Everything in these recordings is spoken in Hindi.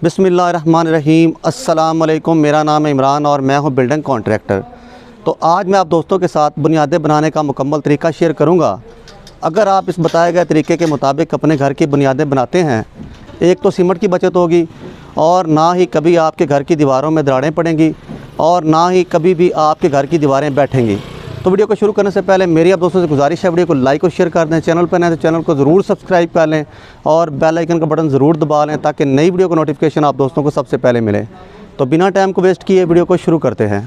बिस्मिल्लाहिर्रहमानिर्रहीम। अस्सलाम वालेकुम। मेरा नाम है इमरान और मैं हूं बिल्डिंग कॉन्ट्रैक्टर। तो आज मैं आप दोस्तों के साथ बुनियादें बनाने का मुकम्मल तरीका शेयर करूंगा। अगर आप इस बताए गए तरीके के मुताबिक अपने घर की बुनियादें बनाते हैं, एक तो सीमेंट की बचत होगी और ना ही कभी आपके घर की दीवारों में दरारें पड़ेंगी और ना ही कभी भी आपके घर की दीवारें बैठेंगी। तो वीडियो को शुरू करने से पहले मेरी आप दोस्तों से गुजारिश है, वीडियो को लाइक और शेयर कर दें। चैनल पर नए तो चैनल को ज़रूर सब्सक्राइब कर लें और बेल आइकन का बटन ज़रूर दबा लें ताकि नई वीडियो का नोटिफिकेशन आप दोस्तों को सबसे पहले मिले। तो बिना टाइम को वेस्ट किए वीडियो को शुरू करते हैं।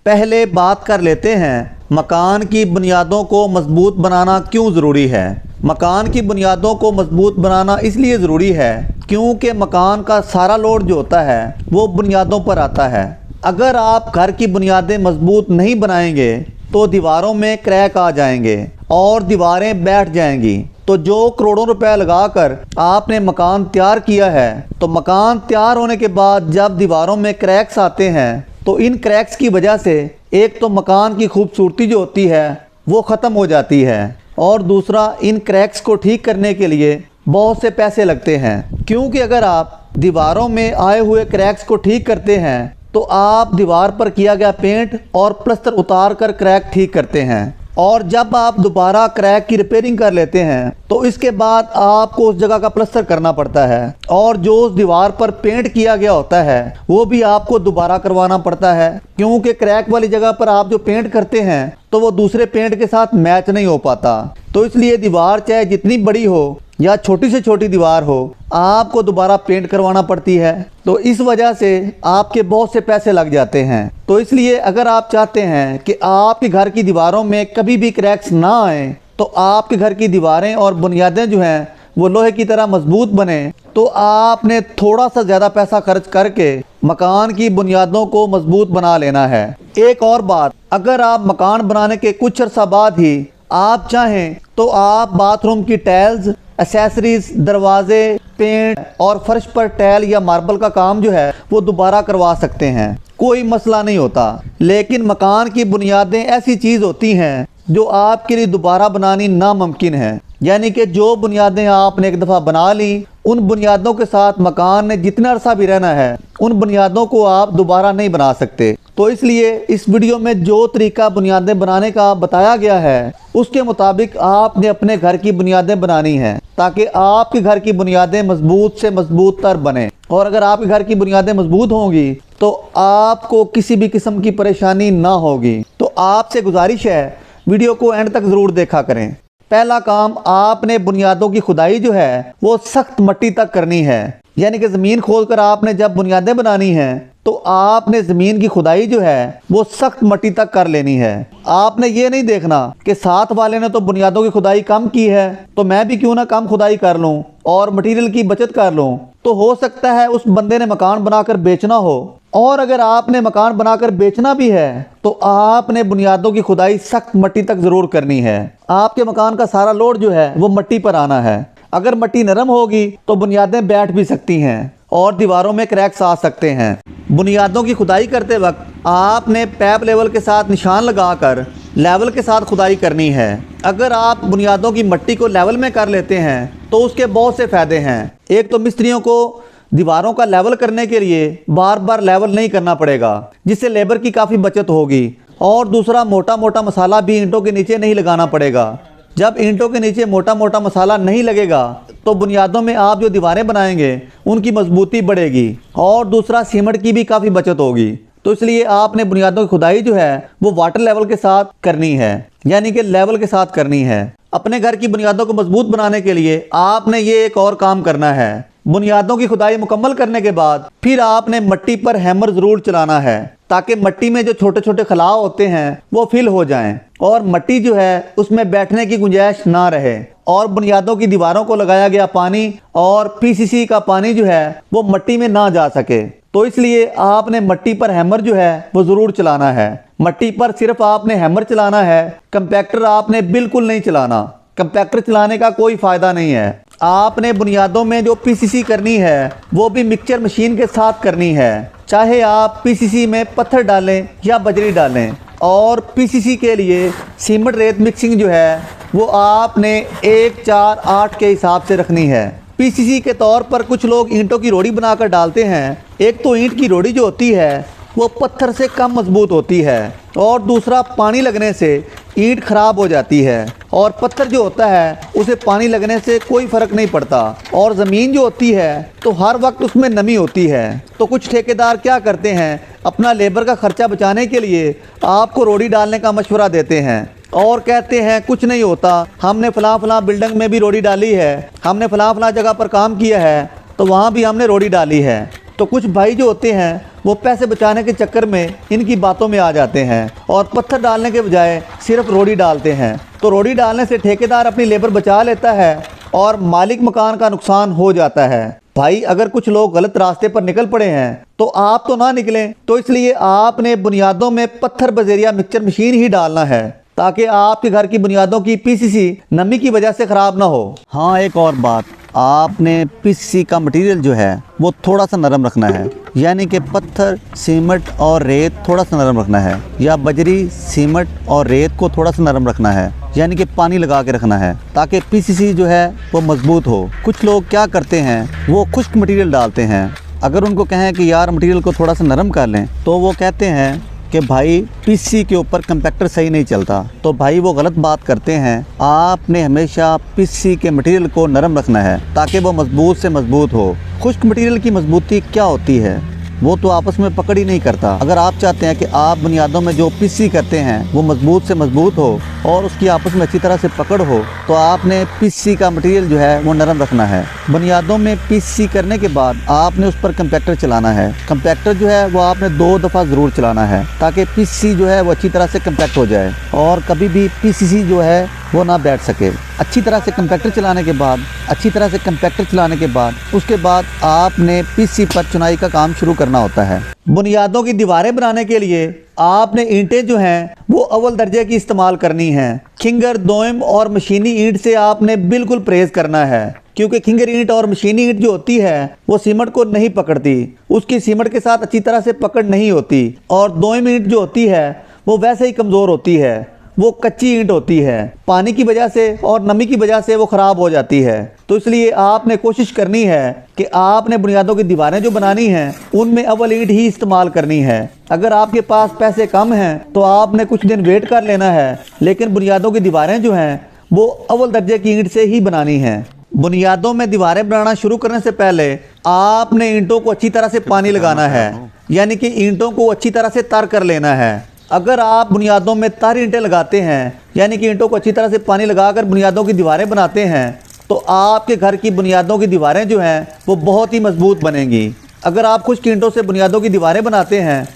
पहले बात कर लेते हैं मकान की बुनियादों को मजबूत बनाना क्यों ज़रूरी है। मकान की बुनियादों को मजबूत बनाना इसलिए ज़रूरी है क्योंकि मकान का सारा लोड जो होता है वो बुनियादों पर आता है। अगर आप घर की बुनियादें मजबूत नहीं बनाएंगे तो दीवारों में क्रैक आ जाएंगे और दीवारें बैठ जाएंगी। तो जो करोड़ों रुपए लगाकर आपने मकान तैयार किया है, तो मकान तैयार होने के बाद जब दीवारों में क्रैक्स आते हैं तो इन क्रैक्स की वजह से एक तो मकान की खूबसूरती जो होती है वो ख़त्म हो जाती है और दूसरा इन क्रैक्स को ठीक करने के लिए बहुत से पैसे लगते हैं। क्योंकि अगर आप दीवारों में आए हुए क्रैक्स को ठीक करते हैं तो आप दीवार पर किया गया पेंट और प्लास्टर उतार कर क्रैक ठीक करते हैं और जब आप दोबारा क्रैक की रिपेयरिंग कर लेते हैं तो इसके बाद आपको उस जगह का प्लास्टर करना पड़ता है और जो उस दीवार पर पेंट किया गया होता है वो भी आपको दोबारा करवाना पड़ता है। क्योंकि क्रैक वाली जगह पर आप जो पेंट करते हैं तो वो दूसरे पेंट के साथ मैच नहीं हो पाता। तो इसलिए दीवार चाहे जितनी बड़ी हो या छोटी से छोटी दीवार हो, आपको दोबारा पेंट करवाना पड़ती है। तो इस वजह से आपके बहुत से पैसे लग जाते हैं। तो इसलिए अगर आप चाहते हैं कि आपके घर की दीवारों में कभी भी क्रैक्स ना आए, तो आपके घर की दीवारें और बुनियादें जो हैं वो लोहे की तरह मजबूत बने, तो आपने थोड़ा सा ज़्यादा पैसा खर्च करके मकान की बुनियादों को मजबूत बना लेना है। एक और बात, अगर आप मकान बनाने के कुछ अर्सा बाद ही आप चाहें तो आप बाथरूम की टाइल्स, एसेसरीज, दरवाजे, पेंट और फर्श पर टाइल या मार्बल का काम जो है वो दोबारा करवा सकते हैं, कोई मसला नहीं होता। लेकिन मकान की बुनियादें ऐसी चीज़ होती हैं जो आपके लिए दोबारा बनानी नामुमकिन है। यानी कि जो बुनियादें आपने एक दफ़ा बना ली, उन बुनियादों के साथ मकान ने जितना अरसा भी रहना है उन बुनियादों को आप दोबारा नहीं बना सकते। तो इसलिए इस वीडियो में जो तरीका बुनियादें बनाने का बताया गया है उसके मुताबिक आपने अपने घर की बुनियादें बनानी हैं ताकि आपके घर की बुनियादें मजबूत से मजबूत तर बने। और अगर आपके घर की बुनियादें मजबूत होंगी तो आपको किसी भी किस्म की परेशानी ना होगी। तो आपसे गुजारिश है वीडियो को एंड तक ज़रूर देखा करें। पहला काम, आपने बुनियादों की खुदाई जो है वो सख्त मिट्टी तक करनी है। यानी कि ज़मीन खोदकर आपने जब बुनियादें बनानी हैं तो आपने ज़मीन की खुदाई जो है वो सख्त मिट्टी तक कर लेनी है। आपने ये नहीं देखना कि साथ वाले ने तो बुनियादों की खुदाई कम की है तो मैं भी क्यों ना कम खुदाई कर लूँ और मटेरियल की बचत कर लूँ। तो हो सकता है उस बंदे ने मकान बनाकर बेचना हो, और अगर आपने मकान बनाकर बेचना भी है तो आपने बुनियादों की खुदाई सख्त मिट्टी तक ज़रूर करनी है। आपके मकान का सारा लोड जो है वो मिट्टी पर आना है। अगर मिट्टी नरम होगी तो बुनियादें बैठ भी सकती हैं और दीवारों में क्रैक्स आ सकते हैं। बुनियादों की खुदाई करते वक्त आपने पैप लेवल के साथ निशान लगाकर लेवल के साथ खुदाई करनी है। अगर आप बुनियादों की मिट्टी को लेवल में कर लेते हैं तो उसके बहुत से फ़ायदे हैं। एक तो मिस्त्रियों को दीवारों का लेवल करने के लिए बार बार लेवल नहीं करना पड़ेगा, जिससे लेबर की काफ़ी बचत होगी। और दूसरा, मोटा मोटा मसाला भी ईंटों के नीचे नहीं लगाना पड़ेगा। जब ईंटों के नीचे मोटा मोटा मसाला नहीं लगेगा तो बुनियादों में आप जो दीवारें बनाएंगे उनकी मजबूती बढ़ेगी। और दूसरा, सीमेंट की भी काफ़ी बचत होगी। तो इसलिए आपने बुनियादों की खुदाई जो है वो वाटर लेवल के साथ करनी है, यानी कि लेवल के साथ करनी है। अपने घर की बुनियादों को मजबूत बनाने के लिए आपने ये एक और काम करना है। बुनियादों की खुदाई मुकम्मल करने के बाद फिर आपने मिट्टी पर हैमर ज़रूर चलाना है ताकि मिट्टी में जो छोटे छोटे खलाव होते हैं वो फिल हो जाएं और मिट्टी जो है उसमें बैठने की गुंजाइश ना रहे और बुनियादों की दीवारों को लगाया गया पानी और पीसीसी का पानी जो है वो मिट्टी में ना जा सके। तो इसलिए आपने मिट्टी पर हैमर जो है वो ज़रूर चलाना है। मिट्टी पर सिर्फ आपने हैमर चलाना है, कंपैक्टर आपने बिल्कुल नहीं चलाना। कंपैक्टर चलाने का कोई फ़ायदा नहीं है। आपने बुनियादों में जो पीसीसी करनी है वो भी मिक्सचर मशीन के साथ करनी है। चाहे आप पीसीसी में पत्थर डालें या बजरी डालें। और पीसीसी के लिए सीमेंट रेत मिक्सिंग जो है वो आपने 1, 4, 8 के हिसाब से रखनी है। पीसीसी के तौर पर कुछ लोग ईंटों की रोड़ी बनाकर डालते हैं। एक तो ईंट की रोड़ी जो होती है वो पत्थर से कम मजबूत होती है और दूसरा पानी लगने से ईंट खराब हो जाती है, और पत्थर जो होता है उसे पानी लगने से कोई फ़र्क नहीं पड़ता, और ज़मीन जो होती है तो हर वक्त उसमें नमी होती है। तो कुछ ठेकेदार क्या करते हैं, अपना लेबर का ख़र्चा बचाने के लिए आपको रोड़ी डालने का मशवरा देते हैं और कहते हैं कुछ नहीं होता, हमने फ़लाँ बिल्डिंग में भी रोड़ी डाली है, हमने फ़लाँ जगह पर काम किया है तो वहाँ भी हमने रोड़ी डाली है। तो कुछ भाई जो होते हैं वो पैसे बचाने के चक्कर में इनकी बातों में आ जाते हैं और पत्थर डालने के बजाय सिर्फ रोड़ी डालते हैं। तो रोड़ी डालने से ठेकेदार अपनी लेबर बचा लेता है और मालिक मकान का नुकसान हो जाता है। भाई अगर कुछ लोग गलत रास्ते पर निकल पड़े हैं तो आप तो ना निकलें, तो इसलिए आपने बुनियादों में पत्थर बजेरिया मिक्सचर मशीन ही डालना है ताकि आपके घर की बुनियादों की पीसीसी नमी की वजह से ख़राब ना हो। हाँ, एक और बात, आपने पीसीसी का मटेरियल जो है वो थोड़ा सा नरम रखना है, यानी कि पत्थर, सीमेंट और रेत थोड़ा सा नरम रखना है, या बजरी, सीमेंट और रेत को थोड़ा सा नरम रखना है, यानी कि पानी लगा के रखना है ताकि पीसीसी जो है वो मजबूत हो। कुछ लोग क्या करते हैं, वो खुश्क मटेरियल डालते हैं। अगर उनको कहें कि यार मटेरियल को थोड़ा सा नरम कर लें तो वो कहते हैं कि भाई पीसीसी के ऊपर कंपैक्टर सही नहीं चलता। तो भाई वो गलत बात करते हैं। आपने हमेशा पीसीसी के मटेरियल को नरम रखना है ताकि वो मजबूत से मजबूत हो। खुश्क मटेरियल की मजबूती क्या होती है, वो तो आपस में पकड़ ही नहीं करता। अगर आप चाहते हैं कि आप बुनियादों में जो पीसीसी करते हैं वो मजबूत से मजबूत हो और उसकी आपस में अच्छी तरह से पकड़ हो, तो आपने पीसीसी का मटेरियल जो है वो नरम रखना है। बुनियादों में पीसीसी करने के बाद आपने उस पर कंपैक्टर चलाना है। कंपैक्टर जो है वो आपने 2 दफ़ा ज़रूर चलाना है ताकि पीसीसी जो है वो अच्छी तरह से कंपैक्ट हो जाए और कभी भी पीसीसी जो है वो ना बैठ सके। अच्छी तरह से कंपैक्टर चलाने के बाद उसके बाद आपने पीसीसी पर चुनाई का काम शुरू करना होता है। बुनियादों की दीवारें बनाने के लिए आपने ईंटें जो हैं वो अव्वल दर्जे की इस्तेमाल करनी हैं। खिंगर, दोयम और मशीनी ईंट से आपने बिल्कुल परहेज़ करना है, क्योंकि खिंगर ईंट और मशीनी ईंट जो होती है वो सीमेंट को नहीं पकड़ती, उसकी सीमेंट के साथ अच्छी तरह से पकड़ नहीं होती, और दोयम ईंट जो होती है वो वैसे ही कमज़ोर होती है, वो कच्ची ईंट होती है, पानी की वजह से और नमी की वजह से वो ख़राब हो जाती है। तो इसलिए आपने कोशिश करनी है कि आपने बुनियादों की दीवारें जो बनानी हैं उनमें अव्वल ईंट ही इस्तेमाल करनी है। अगर आपके पास पैसे कम हैं तो आपने कुछ दिन वेट कर लेना है, लेकिन बुनियादों की दीवारें जो हैं वो अव्वल दर्जे की ईंट से ही बनानी हैं। बुनियादों में दीवारें बनाना शुरू करने से पहले आपने ईंटों को अच्छी तरह से पानी लगाना है, यानी कि ईंटों को अच्छी तरह से तर कर लेना है। अगर आप बुनियादों में तर ईंटें लगाते हैं, यानी कि ईंटों को अच्छी तरह से पानी लगाकर बुनियादों की दीवारें बनाते हैं, तो आपके घर की बुनियादों की दीवारें जो हैं वो बहुत ही मजबूत बनेंगी। अगर आप खुश्क ईंटों से बुनियादों की दीवारें बनाते हैं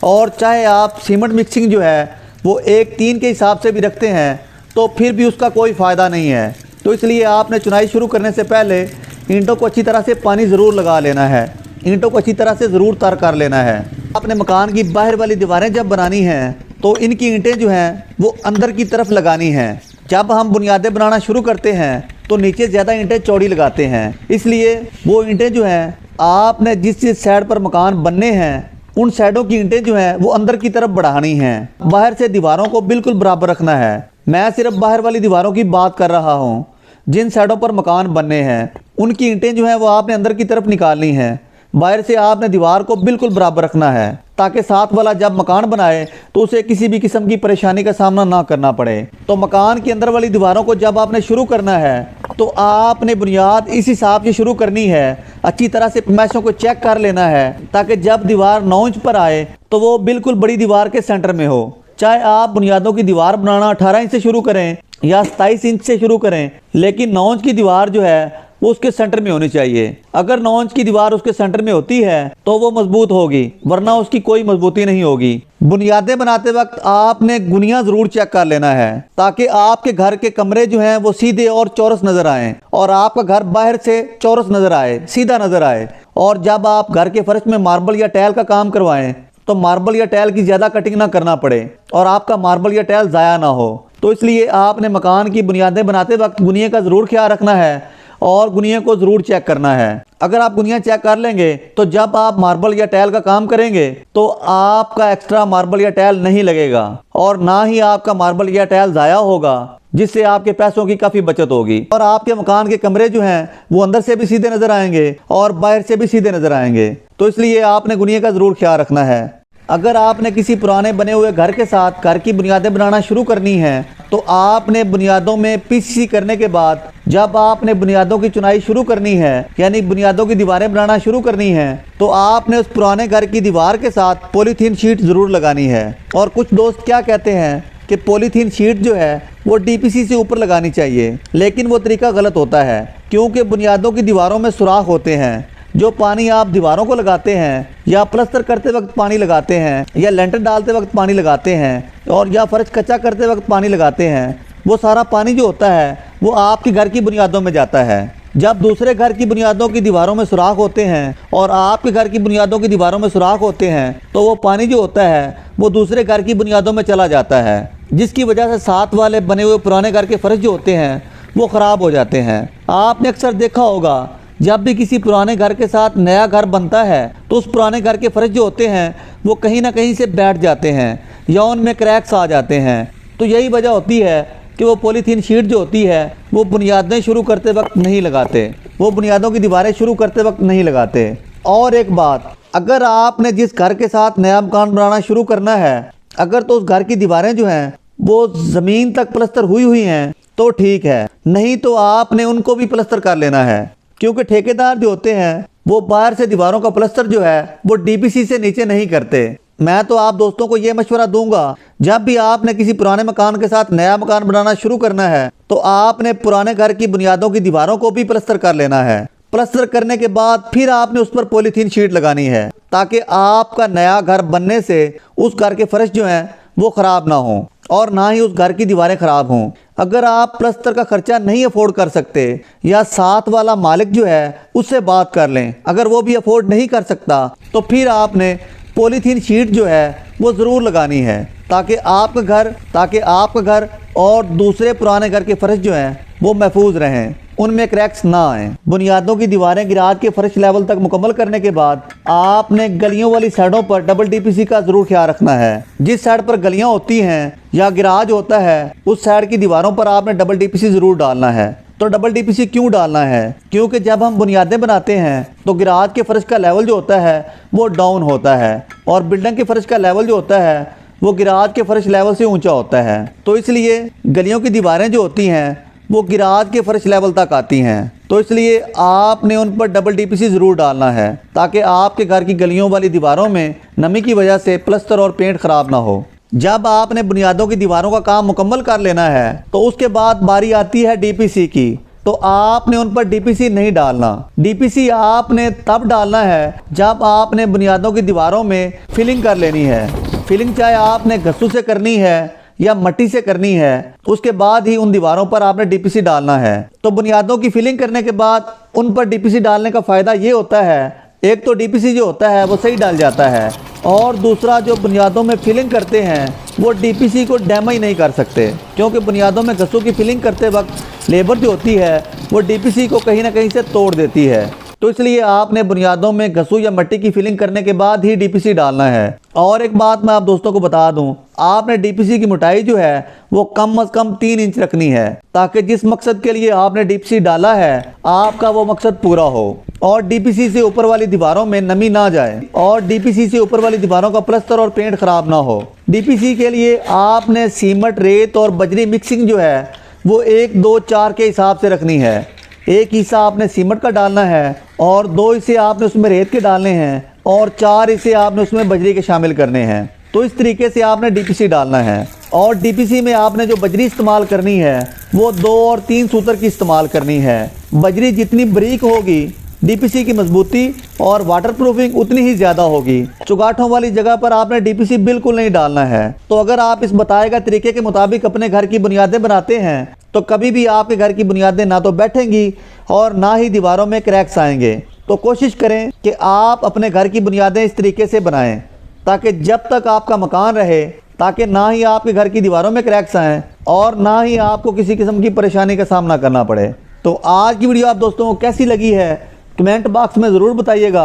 और चाहे आप सीमेंट मिक्सिंग जो है वो 1:3 के हिसाब से भी रखते हैं तो फिर भी उसका कोई फ़ायदा नहीं है। तो इसलिए आपने चुनाई शुरू करने से पहले ईंटों को अच्छी तरह से पानी ज़रूर लगा लेना है, ईंटों को अच्छी तरह से ज़रूर तर कर लेना है। अपने मकान की बाहर वाली दीवारें जब बनानी हैं तो इनकी ईंटें जो हैं वो अंदर की तरफ लगानी हैं। जब हम बुनियादें बनाना शुरू करते हैं तो नीचे ज़्यादा ईंटें चौड़ी लगाते हैं, इसलिए वो ईंटें जो हैं आपने जिस साइड पर मकान बनने हैं उन साइडों की ईंटें जो हैं वो अंदर की तरफ बढ़ानी हैं। बाहर से दीवारों को बिल्कुल बराबर रखना है। मैं सिर्फ बाहर वाली दीवारों की बात कर रहा हूँ। जिन साइडों पर मकान बनने हैं उनकी ईंटें जो हैं वो आपने अंदर की तरफ निकालनी हैं। बाहर से आपने दीवार को बिल्कुल बराबर रखना है ताकि साथ वाला जब मकान बनाए तो उसे किसी भी किस्म की परेशानी का सामना ना करना पड़े। तो मकान के अंदर वाली दीवारों को जब आपने शुरू करना है तो आपने बुनियाद इस हिसाब से शुरू करनी है। अच्छी तरह से पैमाइशों को चेक कर लेना है ताकि जब दीवार 9 इंच पर आए तो वो बिल्कुल बड़ी दीवार के सेंटर में हो। चाहे आप बुनियादों की दीवार बनाना 18 इंच से शुरू करें या 27 इंच से शुरू करें, लेकिन 9 इंच की दीवार जो है वो उसके सेंटर में होनी चाहिए। अगर 9 इंच की दीवार उसके सेंटर में होती है तो वो मजबूत होगी, वरना उसकी कोई मजबूती नहीं होगी। बुनियादें बनाते वक्त आपने गुनिया ज़रूर चेक कर लेना है ताकि आपके घर के कमरे जो हैं वो सीधे और चौरस नज़र आएँ और आपका घर बाहर से चौरस नज़र आए, सीधा नज़र आए। और जब आप घर के फर्श में मार्बल या टाइल का काम करवाएं तो मार्बल या टाइल की ज़्यादा कटिंग ना करना पड़े और आपका मार्बल या टाइल ज़ाया ना हो। तो इसलिए आपने मकान की बुनियादें बनाते वक्त गुनिया का ज़रूर ख्याल रखना है और गुनिया को ज़रूर चेक करना है। अगर आप गुनिया चेक कर लेंगे तो जब आप मार्बल या टाइल का काम करेंगे तो आपका एक्स्ट्रा मार्बल या टाइल नहीं लगेगा और ना ही आपका मार्बल या टाइल ज़ाया होगा, जिससे आपके पैसों की काफ़ी बचत होगी और आपके मकान के कमरे जो हैं वो अंदर से भी सीधे नज़र आएंगे और बाहर से भी सीधे नज़र आएंगे। तो इसलिए आपने गुनिया का ज़रूर ख्याल रखना है। अगर आपने किसी पुराने बने हुए घर के साथ घर की बुनियादें बनाना शुरू करनी है तो आपने बुनियादों में पीसीसी करने के बाद जब आपने बुनियादों की चुनाई शुरू करनी है, यानी बुनियादों की दीवारें बनाना शुरू करनी है, तो आपने उस पुराने घर की दीवार के साथ पॉलीथीन शीट ज़रूर लगानी है। और कुछ दोस्त क्या कहते हैं कि पॉलीथीन शीट जो है वो डीपीसी से ऊपर लगानी चाहिए, लेकिन वो तरीका गलत होता है, क्योंकि बुनियादों की दीवारों में सुराख होते हैं। जो पानी आप दीवारों को लगाते हैं या प्लस्तर करते वक्त पानी लगाते हैं या लेंटर डालते वक्त पानी लगाते हैं और या फर्श कच्चा करते वक्त पानी लगाते हैं, वो सारा पानी जो होता है वो आपके घर की बुनियादों में जाता है। जब दूसरे घर की बुनियादों की दीवारों में सुराख होते हैं और आपके घर की बुनियादों की दीवारों में सुराख होते हैं तो वो पानी जो होता है वो दूसरे घर की बुनियादों में चला जाता है, जिसकी वजह से साथ वाले बने हुए पुराने घर के फर्श जो होते हैं वो ख़राब हो जाते हैं। आपने अक्सर देखा होगा जब भी किसी पुराने घर के साथ नया घर बनता है तो उस पुराने घर के फर्श जो होते हैं वो कहीं ना कहीं से बैठ जाते हैं या उनमें क्रैक्स आ जाते हैं। तो यही वजह होती है कि वो पॉलीथीन शीट जो होती है वो बुनियादें शुरू करते वक्त नहीं लगाते, वो बुनियादों की दीवारें शुरू करते वक्त नहीं लगाते। और एक बात, अगर आपने जिस घर के साथ नया मकान बनाना शुरू करना है, अगर तो उस घर की दीवारें जो हैं वो ज़मीन तक प्लस्तर हुई हैं तो ठीक है, नहीं तो आपने उनको भी प्लस्तर कर लेना है, क्योंकि ठेकेदार जो होते हैं वो बाहर से दीवारों का प्लस्तर जो है वो डीपीसी से नीचे नहीं करते। मैं तो आप दोस्तों को ये मशवरा दूंगा, जब भी आपने किसी पुराने मकान के साथ नया मकान बनाना शुरू करना है तो आपने पुराने घर की बुनियादों की दीवारों को भी प्लस्तर कर लेना है। प्लस्तर करने के बाद फिर आपने उस पर पॉलीथीन शीट लगानी है, ताकि आपका नया घर बनने से उस घर के फर्श जो हैं वो ख़राब ना हो और ना ही उस घर की दीवारें ख़राब हों। अगर आप प्लस्तर का खर्चा नहीं अफोर्ड कर सकते या साथ वाला मालिक जो है उससे बात कर लें, अगर वो भी अफोर्ड नहीं कर सकता तो फिर आपने पॉलीथीन शीट जो है वो ज़रूर लगानी है, ताकि आपका घर और दूसरे पुराने घर के फर्श जो हैं वो महफूज रहें, उनमें क्रैक्स ना आएँ। बुनियादों की दीवारें गिराज के फर्श लेवल तक मुकम्मल करने के बाद आपने गलियों वाली साइडों पर डबल डीपीसी का ज़रूर ख्याल रखना है। जिस साइड पर गलियां होती हैं या गिराज होता है उस साइड की दीवारों पर आपने डबल डीपीसी ज़रूर डालना है। तो डबल डीपीसी क्यों डालना है? क्योंकि जब हम बुनियादें बनाते हैं तो गिराज के फर्श का लेवल जो होता है वो डाउन होता है और बिल्डिंग के फर्श का लेवल जो होता है वो गिराज के फर्श लेवल से ऊंचा होता है। तो इसलिए गलियों की दीवारें जो होती हैं वो गिराज के फर्श लेवल तक आती हैं, तो इसलिए आपने उन पर डबल डीपीसी ज़रूर डालना है, ताकि आपके घर की गलियों वाली दीवारों में नमी की वजह से प्लस्तर और पेंट ख़राब ना हो। जब आपने बुनियादों की दीवारों का काम मुकम्मल कर लेना है तो उसके बाद बारी आती है डीपीसी की। तो आपने उन पर डीपीसी नहीं डालना। डीपीसी आपने तब डालना है जब आपने बुनियादों की दीवारों में फिलिंग कर लेनी है। फिलिंग चाहे आपने घस्सू से करनी है या मट्टी से करनी है, उसके बाद ही उन दीवारों पर आपने डीपीसी डालना है। तो बुनियादों की फिलिंग करने के बाद उन पर डीपीसी डालने का फ़ायदा ये होता है, एक तो डीपीसी जो होता है वो सही डाल जाता है और दूसरा जो बुनियादों में फिलिंग करते हैं वो डीपीसी को डैमेज नहीं कर सकते, क्योंकि बुनियादों में घस्सू की फिलिंग करते वक्त लेबर जो होती है वो डीपीसी को कहीं ना कहीं से तोड़ देती है। तो इसलिए आपने बुनियादों में घस्सू या मट्टी की फिलिंग करने के बाद ही डीपीसी डालना है। और एक बात मैं आप दोस्तों को बता दूं, आपने डीपीसी की मोटाई जो है वो कम से कम 3 इंच रखनी है, ताकि जिस मकसद के लिए आपने डीपीसी डाला है आपका वो मकसद पूरा हो और डीपीसी से ऊपर वाली दीवारों में नमी ना जाए और डीपीसी से ऊपर वाली दीवारों का प्लस्तर और पेंट खराब ना हो। डीपीसी के लिए आपने सीमेंट, रेत और बजरी मिक्सिंग जो है वो 1, 2, 4 के हिसाब से रखनी है। एक हिस्सा आपने सीमेंट का डालना है और 2 हिस्से आपने उसमें रेत के डालने हैं और 4 हिस्से आपने उसमें बजरी के शामिल करने हैं। तो इस तरीके से आपने डीपीसी डालना है। और डीपीसी में आपने जो बजरी इस्तेमाल करनी है वो 2 और 3 सूतर की इस्तेमाल करनी है। बजरी जितनी बारीक होगी डीपीसी की मजबूती और वाटरप्रूफिंग उतनी ही ज़्यादा होगी। चुगाठों वाली जगह पर आपने डीपीसी बिल्कुल नहीं डालना है। तो अगर आप इस बताए गए तरीके के मुताबिक अपने घर की बुनियादें बनाते हैं तो कभी भी आपके घर की बुनियादें ना तो बैठेंगी और ना ही दीवारों में क्रैक्स आएंगे। तो कोशिश करें कि आप अपने घर की बुनियादें इस तरीके से बनाएं ताकि जब तक आपका मकान रहे, ताकि ना ही आपके घर की दीवारों में क्रैक्स आएँ और ना ही आपको किसी किस्म की परेशानी का सामना करना पड़े। तो आज की वीडियो आप दोस्तों को कैसी लगी है कमेंट बॉक्स में ज़रूर बताइएगा।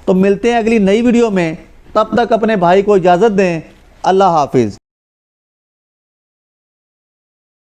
तो मिलते हैं अगली नई वीडियो में, तब तक अपने भाई को इजाज़त दें। अल्लाह हाफिज़।